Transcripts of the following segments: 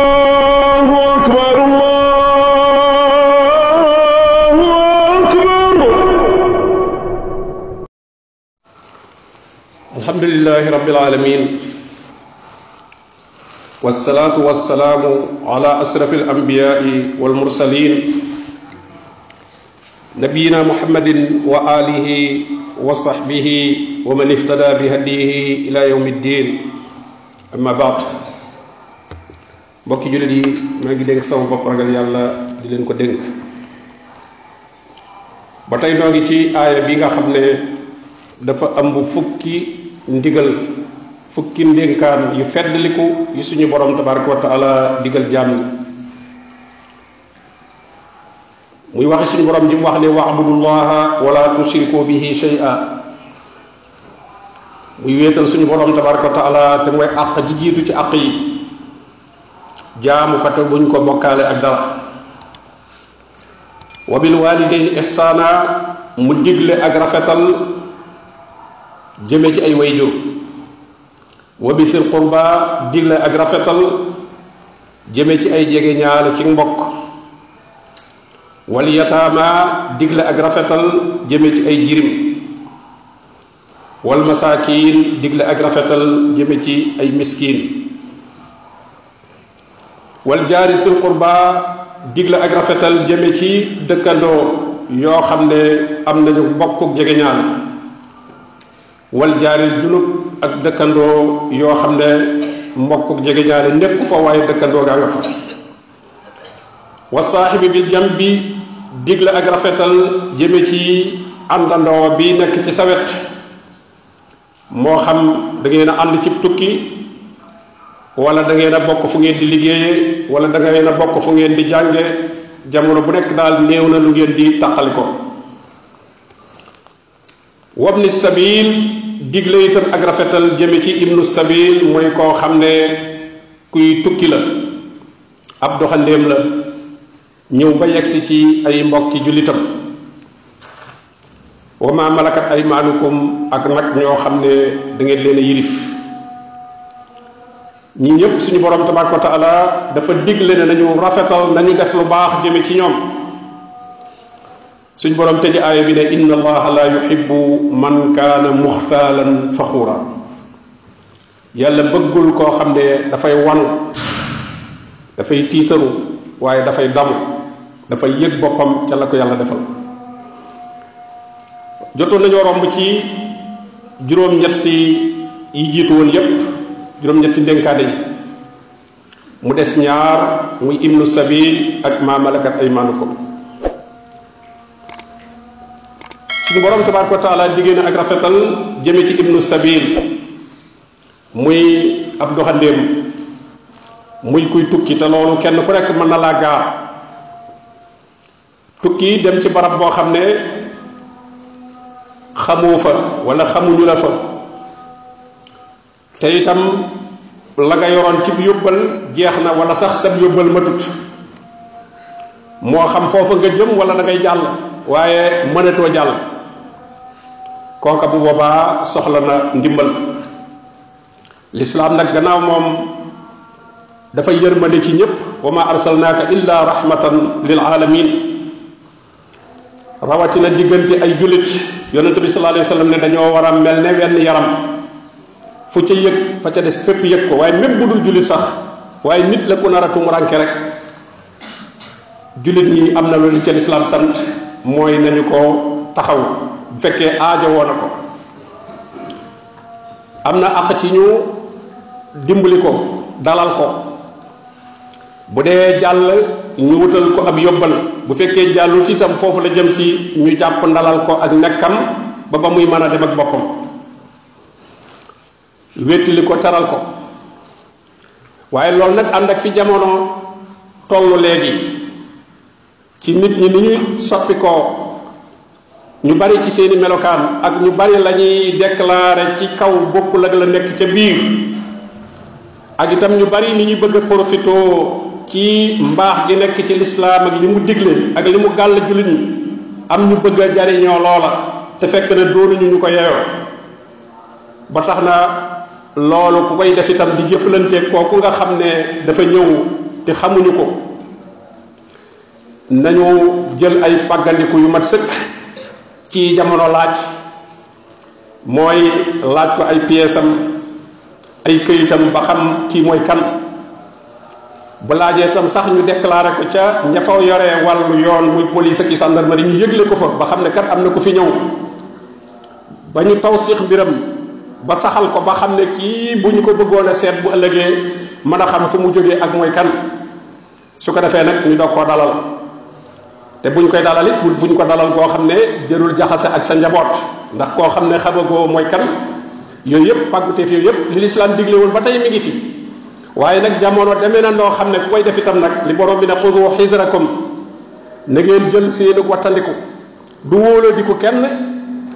Allahu akbar, Allahu akbar. Alhamdulillahi rabbil alamin. Wassalatu wassalamu ala asrafil anbiya'i wal mursalin nabiyina Muhammadin wa alihi wa sahbihi wa man ihtada bi hadihi ila yawmiddin. Amma ba'd. Mbokki jullit yi, maa ngi dénk sama bopp ragal yàlla di leen ko dénk. ba tey noo ngi ci aaya bi nga xam ne dafa ëmb fukki ndigal, fukki ndénkaan yu feddliku yu suñu borom tabaraka wa taala digal jaam muy waxe suñu borom ji mu wax ne wa'budullaha wala tushriku bihi shay'a. muy wéetal suñu borom tabaraka wa taala te mooy àq ji jiitu ci àq yi, jaamu kate buñ ko bokkaale ak dara. wa bil walidayni ihsana, mu digle ak rafetal jëme ci ay wayjur. wa bisil qurba, digle ak rafetal jëme ci ay jege ñaale ci mbokk. wal yataama, digle ak rafetal jëme ci ay jirim. wal masaakiin, digle ak rafetal jëme ci ay miskiin. wal jaari fil qurba, digle ak rafetal jëme ci dëkkandoo yoo xam ne am nañu mbokk jegeñaale. wal jaari junub, ak dëkkandoo yoo xam ne mbokk jegeñaale nekk fa waaye dëkkandoo gaa nga fa. wa saaxibi bil jambi, digle ak rafetal jëme ci àndandoo bi nekk ci sa wet. moo xam da ngeen a ànd ci tukki, wala da ngeen a bokk fu ngeen di liggéeye, wala da ngeen a bokk fu ngeen di jànge. jamono bu nekk daal néew na lu ngeen di taqali ko. wabni sabil, digle itam ak rafetal jëme ci ibnu sabil, mooy koo xam ne kuy tukki la, ab doxandéem la, ñëw ba yegsi ci ay mbokki jullitam. wa ma malakat aymaanukum, ak nag ñoo xam ne da ngeen leen a yilif. ñi ñëpp suñu borom tabaraka wa taala dafa digle ne nañu rafetal, nañu def lu baax jëme ci ñoom. suñu borom tëj aaya bi ne inna allaha la yuhibbu man kaana muxtaalan faxuura. yàlla bëggul koo xam ne dafay wanu, dafay tiitaru, waaye dafay damu, dafay yëg boppam ca la ko yàlla defal. jotoon nañoo romb ci juróom-ñetti yi jiitu woon yépp, juróom-ñetti ndénkaane yi. mu des ñaar, muy ibnu sabil ak ma malakat aymaanukum. suñu borom tabaraka wa taala diggée na ak rafetal jëme ci ibnu sabil, muy ab doxandéem, muy kuy tukki. te loolu kenn ku rekk mën na laa gaar. tukki dem ci barab boo xam ne xamoo fa wala xamuñu la fa, te itam la nga yoroon ci yóbbal jeex na wala sax sab yóbbal matut. moo xam foofa nga jëm wala da ngay jàll waaye mënatoo jàll. kooka bu boobaa soxla na ndimbal. lislaam nag gannaaw moom dafa yërmande ci ñëpp. wa ma arsalnaaka illa rahmatan lil alamin. rawatina diggante ay jullit, yonent bi sallallahu alayhi wa sallam ne dañoo war a mel ne wenn yaram, fu ca yëg fa ca des fépp yëg ko. waaye même bu dul jullit sax, waaye nit la ku nar a tumuranke rek. jullit ñi am na loolu ca lislaam sant, mooy nañu ko taxaw bu fekkee aajo woo na ko. am na àq ci ñu dimbali ko, dalal ko. bu dee jàll ñu wutal ko ab yóbbal. bu fekkee jàllut itam foofu la jëm si, ñu jàpp ndalal ko ak nekkam ba muy mën a dem ak boppam. wéttali ko, taral ko. waaye loolu nag ànd ak fi jamono tollu léegi ci nit ñi ni ñuy soppi ko. ñu bari ci seeni melokaan ak ñu bari la ñuy déclarer ci kaw bokkul ak la nekk ca biir. ak itam ñu bari ni ñuy bëgg a profitoo ci mbaax gi nekk ci lislaam ak li mu digle ak li mu gàll jullit ñi. am ñu bëgg a jariñoo loola te fekk na doonuñu ñu ko yeyoo. ba tax na loolu ku koy def itam di jëflante kooku nga xam ne dafa ñëw te xamuñu ko nañu jël ay pàggandiku yu mat sëkk ci jamono laaj mooy laaj ko ay pièces ay këyitam ba xam kii mooy kan bu laajee tam sax ñu déclaré ko ca ña fa yoree wàllu yoon muy police ak gendarmerie ñu yëgle ko fa ba xam ne kat am na ku fi ñëw ba ñu tawsiix mbiram ba saxal ko ba xam ne kii bu ñu ko bëggoon a seet bu ëllëgee mën a xam fu mu jógee ak mooy kan su ko defee nag ñu doog koo dalal te bu ñu koy dalal it bu ñu ko dalal koo xam ne jërul jaxase ak sa njaboot ndax koo xam ne xamagoo mooy kan yooyu yëpp pàgguteef yooyu yëpp li lislaam digle woon ba tey mi ngi fi waaye nag jamono demee na noo xam ne ku koy def itam nag li borom bi ne xuzu xisrakum na ngeen jël seenu wattandiku du wóoladiku kenn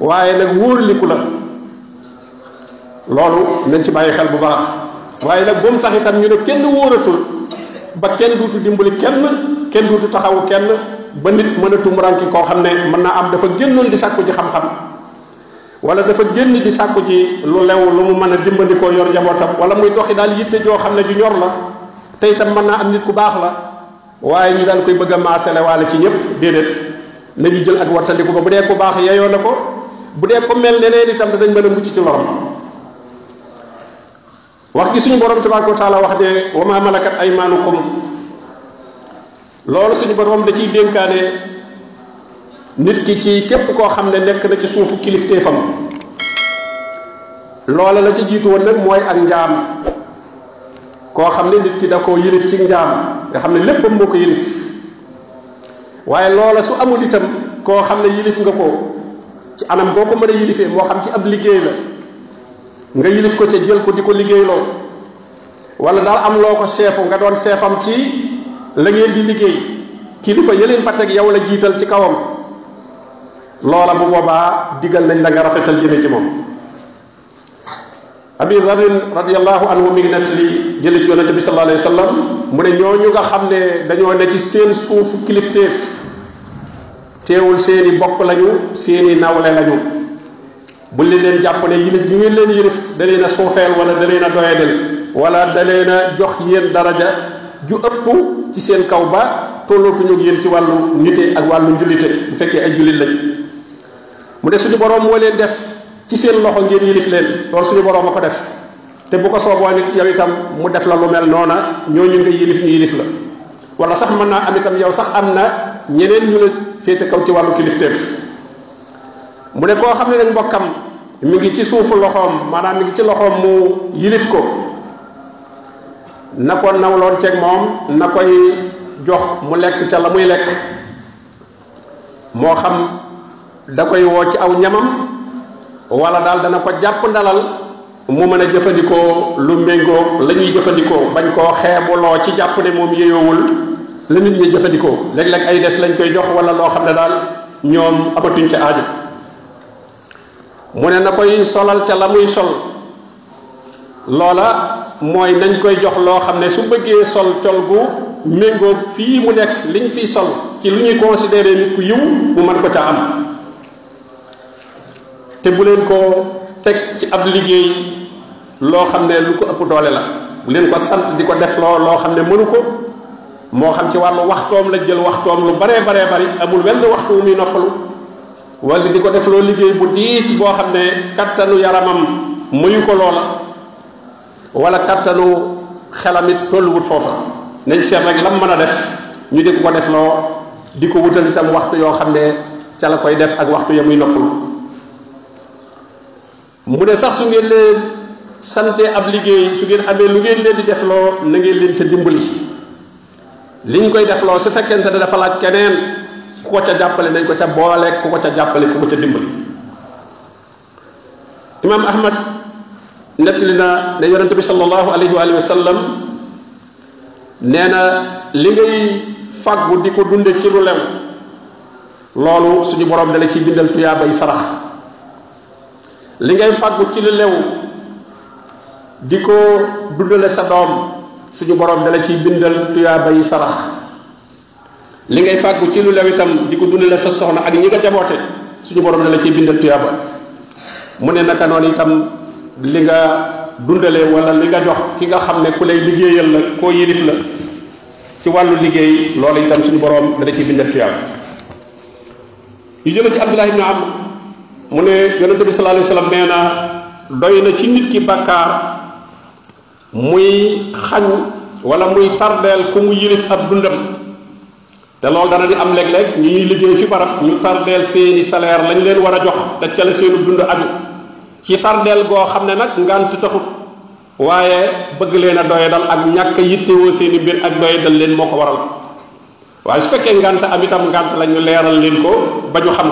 waaye nag wóorliku la loolu nañ ci bàyyi xel bu baax waaye nag bu mu tax itam ñu ne kenn wóoratul ba kenn duutu dimbali kenn duutu taxawu kenn ba nit mën a tumuranki koo xam ne mën naa am dafa génnoon di sàkku ci xam-xam wala dafa génn di sàkku ci lu lew lu mu mën a dimbandikoo yor njabootam wala muy doxi daal yitte joo xam ne ju ñor la te itam mën naa am nit ku baax la waaye ñu daal koy bëgg a maasale waale ci ñëpp déedéet nañu jël ak wattandiku ba bu dee ku baax yeyoo na ko bu dee ko mel neneen itam danañ mën a mucc ci lorom wax gi suñu borom tabaraka wa taala wax ne wa ma malakat aymanukum loolu suñu borom da ciy dénkaane nit ki ci képp koo xam ne nekk na ci suufu kilifteefam loola la ci jiitu woon nag mooy ak njaam koo xam ne nit ki da koo yilif ci njaam nga xam ne léppam moo ko yilif waaye loola su amul itam koo xam ne yilif nga ko ci anam boo ko mën a yilifee moo xam ci ab liggéey la nga yilif ko ca jël ko di ko liggéeyloo wala daal am loo ko seefu nga doon seefam ci la ngeen di liggéey kilifa yeleen fa teg yow la jiital ci kawam loola bu boobaa digal nañ la nga rafetal jëme ci moom abi zarin radiallahu anhu mi ngi nettali jële ci yonente bi sallallahu alayhi wa sallam mu ne ñooñu nga xam ne dañoo ne ci seen suufu kilifteef teewul seeni bokk lañu seeni nawle lañu bu leen jàpp ne yilif ñu ngeen leen yilif da leen a suufeel wala da leen a doyadel wala da leen a jox yéen daraja ju ëpp ci seen kaw ba tollootuñu ak yéen ci wàllu nite ak wàllu njullite bu fekkee ay jullit lañ mu ne suñu borom moo leen def ci seen loxo ngeen yilif leen loolu suñu borom a ko def te bu ko sooboo nit yow itam mu def la lu mel noona ñooñu nga yilif ñu yilif la wala sax mën naa am itam yow sax am na ñeneen ñu la féete kaw ci wàllu kilifteef mu ne koo xam ne nag mbokkam mi ngi ci suufu loxoom maanaam mi ngi ci loxoom mu yilif ko na ko nawloon ceeg moom na koy jox mu lekk ca la muy lekk moo xam da koy woo ci aw ñamam wala daal dana ko jàpp ndalal mu mën a jëfandikoo lu méngoo la ñuy jëfandikoo bañ koo xeebuloo ci jàpp ne moom yeyoowul la nit ñi jëfandikoo léeg-léeg ay des lañ koy jox wala loo xam ne daal ñoom amatuñ ca aaju mu ne na koy solal ca la muy sol loola mooy nañ koy jox loo xam ne su bëggee sol col gu méngoo fii mu nekk liñ fiy sol ci lu ñuy considéré nit ku yiw mu mën ko ca am te bu leen ko teg ci ab liggéey loo xam ne lu ko ëpp doole la bu leen ko sant di ko def loo xam ne mënu ko moo xam ci wàllu waxtoom la jël waxtoom lu baree bari amul wenn waxtu wu muy noppalu wala di ko def loo liggéey bu diis boo xam ne kattanu yaramam muyu ko loola wala kattanu xelamit tolluwut foofa nañ seet rek lam mën a def ñu di ko def loo di ko wutal itam waxtu yoo xam ne ca la koy def ak waxtu ya muy noppalu mu ne sax su ngeen leen sante ab liggéey su ngeen amee lu ngeen leen di def loo na ngeen leen ca dimbali liñ koy def loo su fekkente ne dafa laaj keneen ku ko ca jàppale nañ ko ca boole ku ko ca jàppale ku ko ca dimbali imam ahmad nettali na ne yonente bi sallallahu alayhi wa sallam nee na li ngay fàggu di ko dunde ci lu lew loolu suñu borom dala ciy bindal tuyaabay sarax li ngay fàggu ci lu lew di ko dundale sa doom suñu borom dala ciy bindal tuyaabay sarax li ngay fàggu ci lu lew itam di ko dundale sa soxna ak ñi nga jaboote suñu borom dala ciy bindal tuyaaba mu ne naka noonu itam li nga dundalee wala li nga jox ki nga xam ne ku lay liggéeyal la koo yilif la ci wàllu liggéey loolu itam suñu borom dana ci bindal tuyaab yu jële ci Abdullah ibn Amr mu ne yonente bi sallallahu alayhi wasallam nee na doy na ci nit ki bàkkaar muy xañ wala muy tardeel ku mu yilif ab dundam te loolu dana di am léeg-léeg ñu ñuy liggéey fi barab ñu tardeel seeni salaire lañ leen war a jox te ca la seenu dund aju ci tardeel goo xam ne nag ngant taxut waaye bëgg leen a doye dal ak ñàkk yittewoo seeni mbir ak doye dal leen moo ko waral waaye su fekkee ngant am itam ngant la ñu leeral leen ko ba ñu xam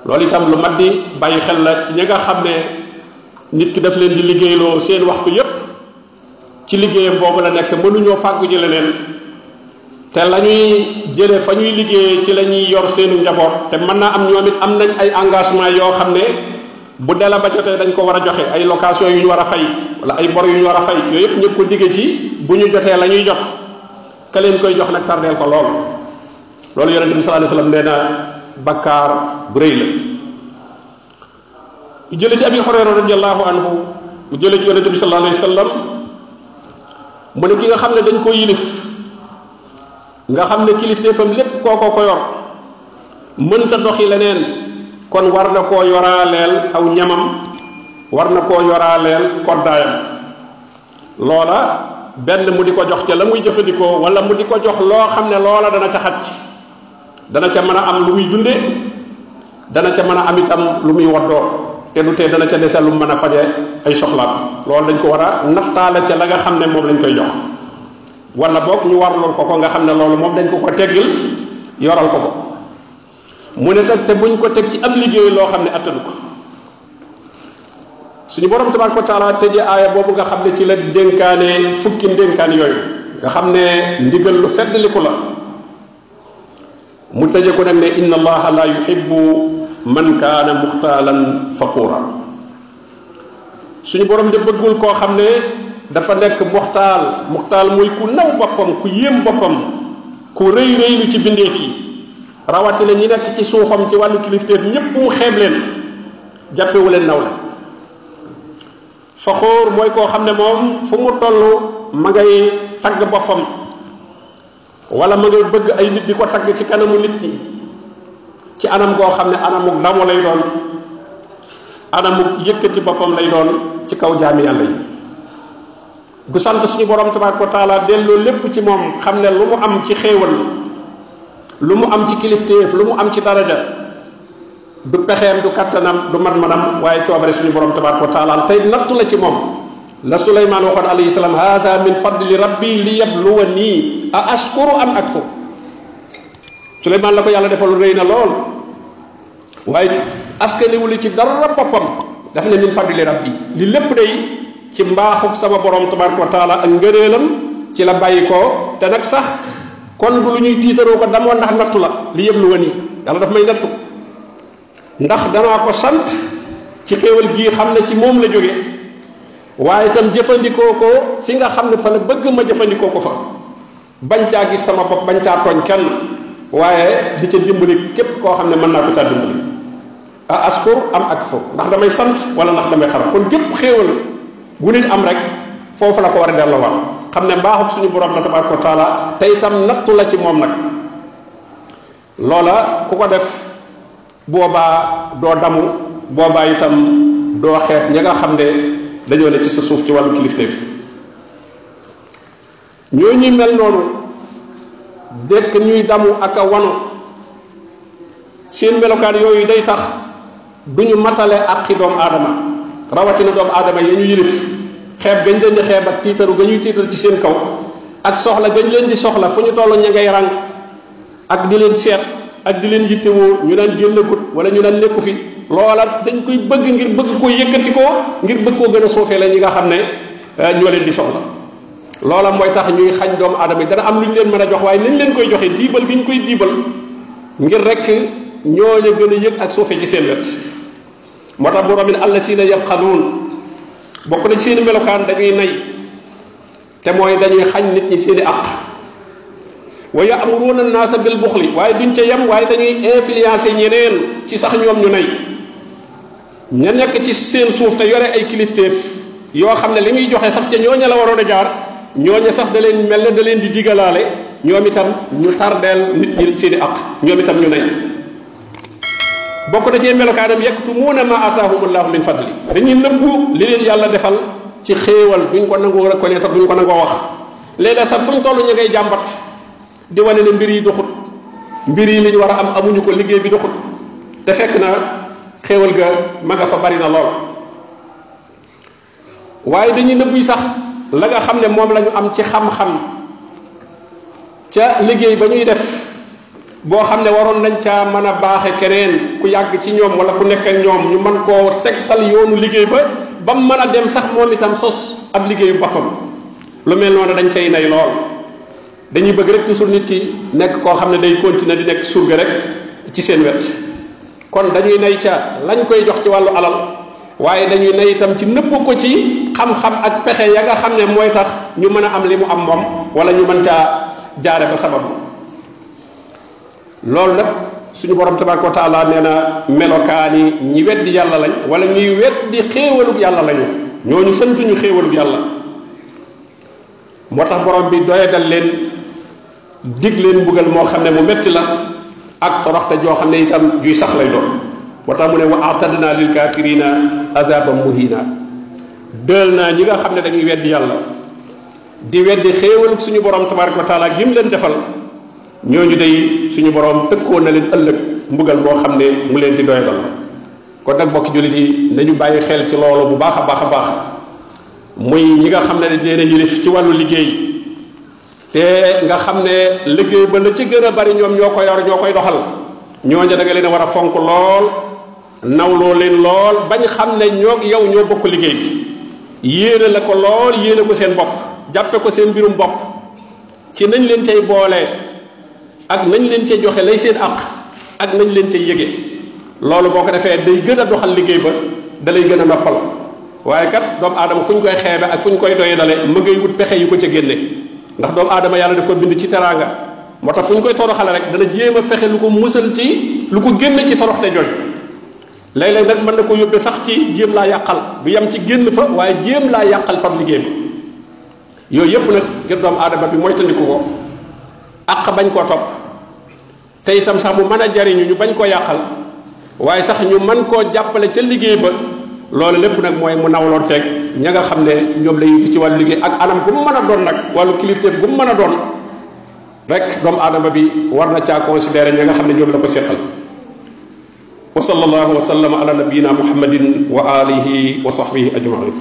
loolu itam lu mat di bàyyi xel la ci ñi nga xam ne nit ki daf leen di liggéeyloo seen waxtu yépp ci liggéeyam boobu la nekk mënuñoo fàggu ji leneen te la ñuy jële fa ñuy liggéeyee ci la ñuy yor seenu njaboot te mën naa am ñoom it am nañ ay engagement yoo xam ne bu dela ba jotee dañ ko war a joxe ay location yu ñu war a fay wala ay bor yu ñu war a fay yooyu yëpp ñëpp ko digge ci bu ñu jotee la ñuy jot ka leen koy jox nag tardeel ko lool loolu yonente bi sallallahu alayhi wasallam nee na bakkaar bu rëy la ñu jële ci Abi Hurayra radiyallahu anhu mu jële ci yonente bi sallallahu alayhi wasallam mu ne ki nga xam ne dañ ko yilif nga xam ne kilifteefam lépp kooko ko yor mënta doxi leneen kon war na koo yoraaleel aw ñamam war na koo yoraaleel koddaayam loola benn mu di ko jox ca la muy jëfandikoo wala mu di ko jox loo xam ne loola dana ca xaj dana ca mën a am lu muy dunde dana ca mën a am itam lu muy waddoo te du tee dana ca dese lu mën a faje ay soxlaam loolu dañ ko war a nattaale ca la nga xam ne moom lañ koy jox wala boog ñu warlul ko nga xam ne loolu moom dañ ko ko teggil yoral ko ko mu ne teg te buñ ko teg ci ab liggéey loo xam ne attanu ko suñu borom tabaraka wa taala tëje aaya boobu nga xam ne ci la dénkaane fukki ndénkaan yooyu nga xam ne ndigal lu feddliku la mu tëje ko nag ne inna allaha la yuhibbu man kaana muxtaalan faquura suñu borom de bëggul koo xam ne dafa nekk muxtaal muy ku naw boppam ku yéem boppam ku rëy rëylu ci bindeef yi rawatina ñi nekk ci suufam ci wàllu kilifteef ñépp mu xeeb leen jàppewu leen naw la faxóor mooy koo xam ne moom fu mu toll ma ngay tagg boppam wala ma ngay bëgg ay nit di ko tagg ci kanamu nit ñi ci anam goo xam ne anamuk damu lay doon anamuk yëkkati boppam lay doon ci kaw jaami yàlla yi du sant suñu borom tabaraka wa taala delloo lépp ci moom xam ne lu mu am ci xéewal lu mu am ci kilifteef lu mu am ci daraja du pexeem du kattanam du man-manam waaye coobare suñu borom tabaraka wa taala tey nattu la ci moom la Suleymaan waxoon alayhi salaam haza min fadli rabbi li yabluwani a ashkuru am akfur Suleymaan la ko yàlla defal rëy na lool waaye askaniwuli ci dara boppam daf ne min fadli rabbi li lépp day ci mbaaxuk sama borom tabaraka wa taala ak ngëneelam ci la bàyyi ko te nag sax kon du lu ñuy tiitaroo ko damoo ndax nattu la li yabluwani yàlla daf may nattu ndax danaa ko sant ci xéewal gii xam ne ci moom la jóge waaye itam jëfandikoo ko fi nga xam ne fa la bëgg ma jëfandikoo ko fa bañ caa gis sama bopp bañ caa tooñ kenn waaye di ca dimbali képp koo xam ne mën naa ko caa dimbali a askur am ak fo ndax damay sant wala ndax damay xaram kon gépp xéewal gu nit am rek foofu la ko war a delloowaat xam ne mbaaxuk suñu borom la tabaraka wa taala te itam nattu la ci moom nag loola ku ko def boobaa doo damu boobaa itam doo xeet ña nga xam ne dañoo ne ci sa suuf ci wàllu kilifteef ñoo ñuy mel noonu dekk ñuy damu ak a wano seen melokaan yooyu day tax duñu matale àqi doomu aadama rawatina doomu aadama ya ñu yilif xeeb gañ leen di xeeb ak tiitaru ga ñuy tiital ci seen kaw ak soxla gañ leen di soxla fu ñu toll ña ngay rang ak di leen seet ak di leen yittewoo ñu naan génnagut wala ñu naan nekku fi loola dañ koy bëgg ngir bëgg koo yëkkati ko ngir bëgg koo gën a suufee la ñi nga xam ne ñoo leen di soxla loola mooy tax ñuy xañ doomu aadama yi dana am lu ñu leen mën a jox waaye nañ leen koy joxe diibal gi ñu koy diibal ngir rek ñooña gën a yëg ak suufe ci seen wet moo tax borom min allasiina yabxaluun bokk na ci seeni melokaan dañuy nay te mooy dañuy xañ nit ñi seeni àq wa ya'muruuna an-naasa bil buxli waaye duñ ca yem waaye dañuy influencer ñeneen ci sax ñoom ñu nay ña nekk ci seen suuf te yore ay kilifteef yoo xam ne li muy joxe sax ca ñooña la waroon a jaar ñooña sax da leen mel ne da leen di digalaale ñoom itam ñu tardeel nit ñi seeni aq ñoom itam ñu nay bokk na ci melokaanam yaktumuuna ma ataahumullahu min fadli dañuy nëbbu li leen yàlla defal ci xéewal duñ ko nangoo reconnaître duñ ko nangoo wax léeg-léeg sax fuñ toll ñu ngay jàmbat di wane ne mbir yi doxut mbir yi li ñu war a am amuñu ko liggéey bi doxut te fekk na xéewal ga ma nga fa bari na lool waaye dañuy nëbbuy sax la nga xam ne moom la ñu am ci xam-xam ca liggéey ba ñuy def boo xam ne waroon nañ caa mën a baaxe keneen ku yàgg ci ñoom wala ku nekk ak ñoom ñu mën koo tegtal yoonu liggéey ba mu mën a dem sax moom itam sos ab liggéeyu boppam lu mel noonu dañ cay nay lool dañuy bëgg rek toujours nit ki nekk koo xam ne day continuer di nekk surga rek ci seen wet kon dañuy nay ca lañ koy jox ci wàllu alal waaye dañuy nay itam ci nëbb ko ci xam-xam ak pexe ya nga xam ne mooy tax ñu mën a am li mu am moom wala ñu mën caa jaare ba sababu loolu nag suñu borom tabaraka wa taala nee na melokaani ñi weddi yàlla lañ wala ñuy weddi xéewalub yàlla lañu ñooñu santuñu xéewalub yàlla moo tax borom bi doyadal leen dig leen mbugal moo xam ne mu metti la ak toroxte joo xam ne itam juy sax lay doon moo tax mu ne wa atadna lil kafirina azaban muhina dël naa ñi nga xam ne dañuy weddi yàlla di weddi xéewalub suñu borom tabaraka wa taala gi mu leen defal ñooñu day suñu borom tëkkoo na leen ëllëg mbugal moo xam ne mu leen di doyadal kon nag bokki jullit yi nañu bàyyi xel ci loolu bu baax a baax a baax muy ñi nga xam ne dañ leen a yilif ci wàllu liggéey te nga xam ne liggéey ba la ci gën a bari ñoom ñoo ko yor ñoo koy doxal ñooñu da nga leen a war a fonk lool nawloo leen lool bañ xam ne ñoo yow ñoo bokk liggéey bi yéene la ko lool yéene ko seen bopp jàppe ko seen mbirum bopp ci nañ leen cay boole ak nañ leen ca joxe lay seen àq ak nañ leen ca yëge loolu boo ko defee day gën a doxal liggéey ba da lay gën a noppal waaye kat doomu aadama fu ñu koy xeebe ak fu ñu koy doye dale ma ngay wut pexe yu ko ca génne ndax doomu aadama yàlla daf ko bind ci teraanga moo tax fu ñu koy toroxale rek dana jéem a fexe lu ko musal ci lu ko génn ci toroxte jooju léeg-léeg nag mën na ko yóbbe sax ci jéem laa yàqal du yem ci génn fa waaye jéem laa yàqal fab liggéey bi yooyu yépp nag ngir doomu aadama bi moytandiku ko àq bañ koo topp te itam sax mu mën a jariñu ñu bañ koo yàqal waaye sax ñu mën koo jàppale ca liggéey ba loolu lépp nag mooy mu nawloon teeg ña nga xam ne ñoom lay yuti ci wàllu liggéey ak anam gu mu mën a doon nag wàllu kilifteef gu mu mën a doon rek doomu aadama bi war na caa considéré ña nga xam ne ñoom la ko seqal wa sallallahu wa sallama ala nabiyina muhammadin wa alihi wa sahbihi ajmain